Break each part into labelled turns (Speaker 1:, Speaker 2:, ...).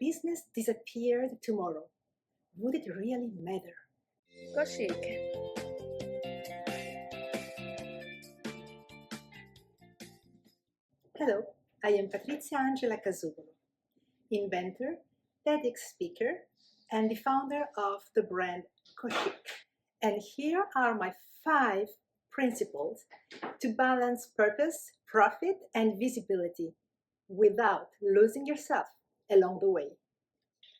Speaker 1: business disappeared tomorrow, would it really matter?
Speaker 2: COCHIC.
Speaker 1: Hello, I am Patrizia Casubolo, inventor, TEDx speaker, and the founder of the brand COCHIC. And here are my 5 principles to balance purpose, profit, and visibility without losing yourself along the way.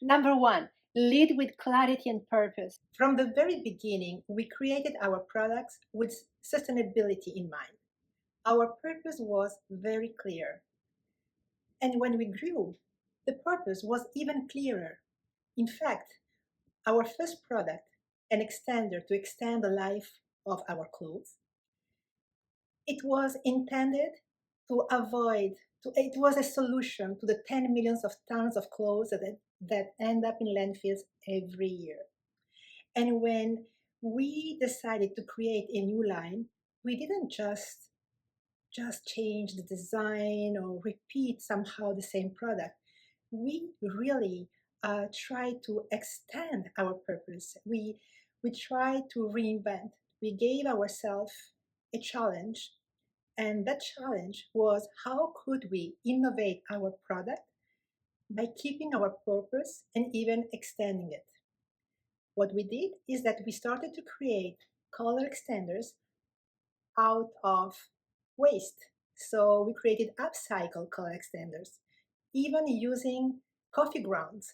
Speaker 2: Number 1, lead with clarity and purpose.
Speaker 1: From the very beginning, we created our products with sustainability in mind. Our purpose was very clear. And when we grew, the purpose was even clearer. In fact, our first product, an extender to extend the life of our clothes, it was intended to it was a solution to the 10 millions of tons of clothes that end up in landfills every year. And when we decided to create a new line, we didn't just change the design or repeat somehow the same product. We really try to extend our purpose. We try to reinvent. We gave ourselves a challenge, and that challenge was how could we innovate our product by keeping our purpose and even extending it. What we did is that we started to create color extenders out of waste. So we created upcycle color extenders, even using coffee grounds,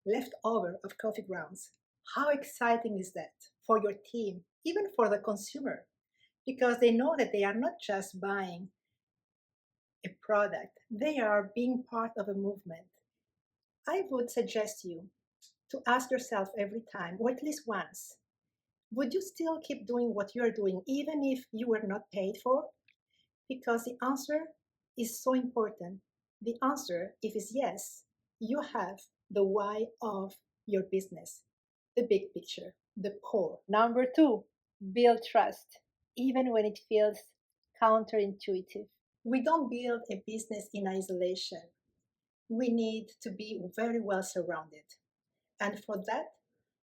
Speaker 1: leftover of coffee grounds. How exciting is that for your team, even for the consumer? Because they know that they are not just buying a product, they are being part of a movement. I would suggest you to ask yourself every time, or at least once, would you still keep doing what you're doing even if you were not paid for? Because the answer is so important. The answer, if it's yes, you have the why of your business, the big picture, the core.
Speaker 2: Number 2, build trust, even when it feels counterintuitive.
Speaker 1: We don't build a business in isolation. We need to be very well surrounded. And for that,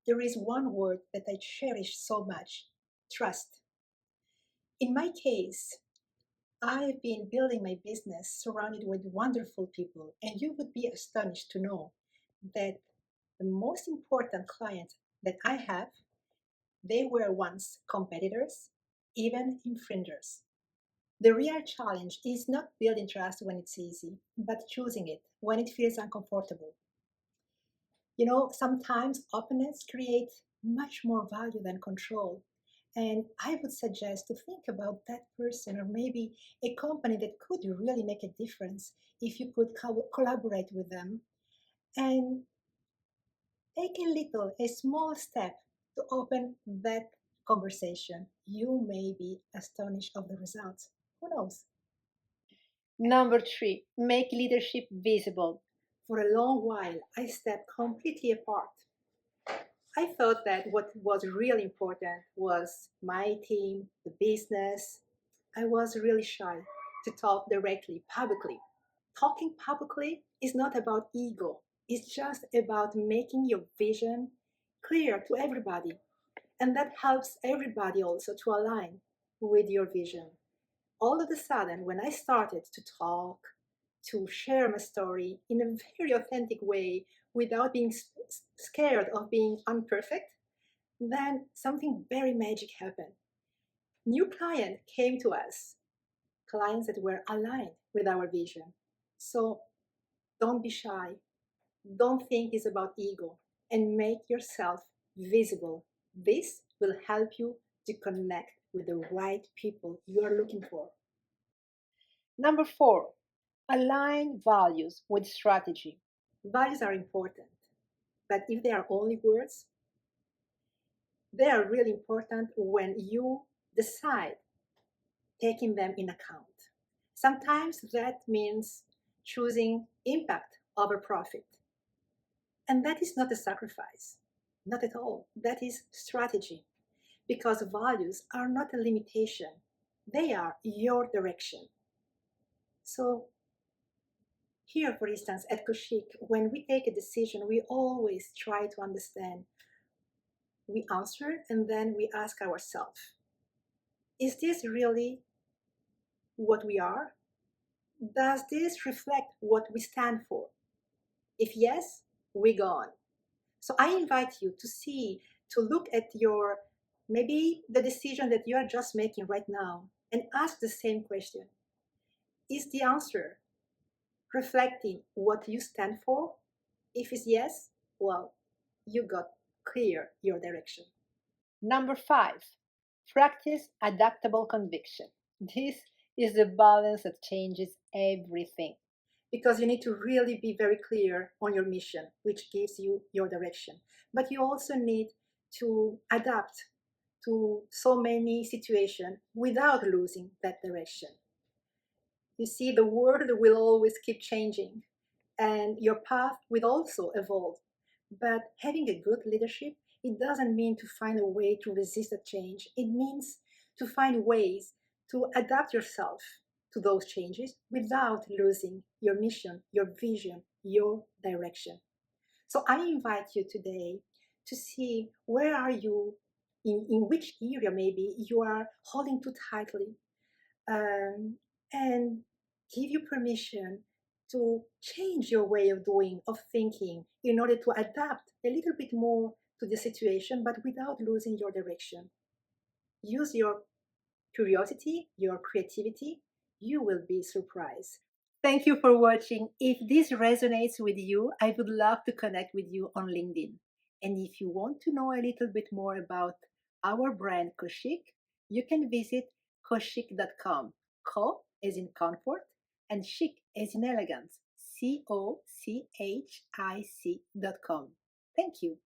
Speaker 1: there is one word that I cherish so much: trust. In my case, I've been building my business surrounded with wonderful people, and you would be astonished to know that the most important clients that I have, they were once competitors, even infringers. The real challenge is not building trust when it's easy, but choosing it when it feels uncomfortable. You know, sometimes openness creates much more value than control. And I would suggest to think about that person or maybe a company that could really make a difference if you could collaborate with them and take a small step to open that conversation. You may be astonished of the results. Who knows?
Speaker 2: Number 3, make leadership visible.
Speaker 1: For a long while, I stepped completely apart. I thought that what was really important was my team, the business. I was really shy to talk directly, publicly. Talking publicly is not about ego, it's just about making your vision clear to everybody. And that helps everybody also to align with your vision. All of a sudden, when I started to talk, to share my story in a very authentic way without being scared of being imperfect, then something very magic happened. New clients came to us, clients that were aligned with our vision. So don't be shy. Don't think it's about ego, and make yourself visible. This will help you to connect with the right people you are looking for.
Speaker 2: Number 4, align values with strategy.
Speaker 1: Values are important, but if they are only words, they are really important when you decide taking them in account. Sometimes that means choosing impact over profit. And that is not a sacrifice, not at all. That is strategy, because values are not a limitation, they are your direction. So Here, for instance, at COCHIC, when we take a decision, we always try to understand. We answer and then we ask ourselves, is this really what we are? Does this reflect what we stand for? If yes, we go on. So I invite you to look at maybe the decision that you are just making right now and ask the same question. Is the answer reflecting what you stand for? If it's yes, well, you got clear your direction.
Speaker 2: Number 5, practice adaptable conviction. This is the balance that changes everything.
Speaker 1: Because you need to really be very clear on your mission, which gives you your direction. But you also need to adapt to so many situations without losing that direction. You see, the world will always keep changing and your path will also evolve. But having a good leadership, it doesn't mean to find a way to resist the change. It means to find ways to adapt yourself to those changes without losing your mission, your vision, your direction. So I invite you today to see where are you, in which area maybe you are holding too tightly, um, and give you permission to change your way of doing, of thinking, in order to adapt a little bit more to the situation, but without losing your direction. Use your curiosity, your creativity. You will be surprised. Thank you for watching. If this resonates with you, I would love to connect with you on LinkedIn. And if you want to know a little bit more about our brand COCHIC, you can visit cochic.com. Co as in comfort and chic as in elegance. COCHIC.com. Thank you.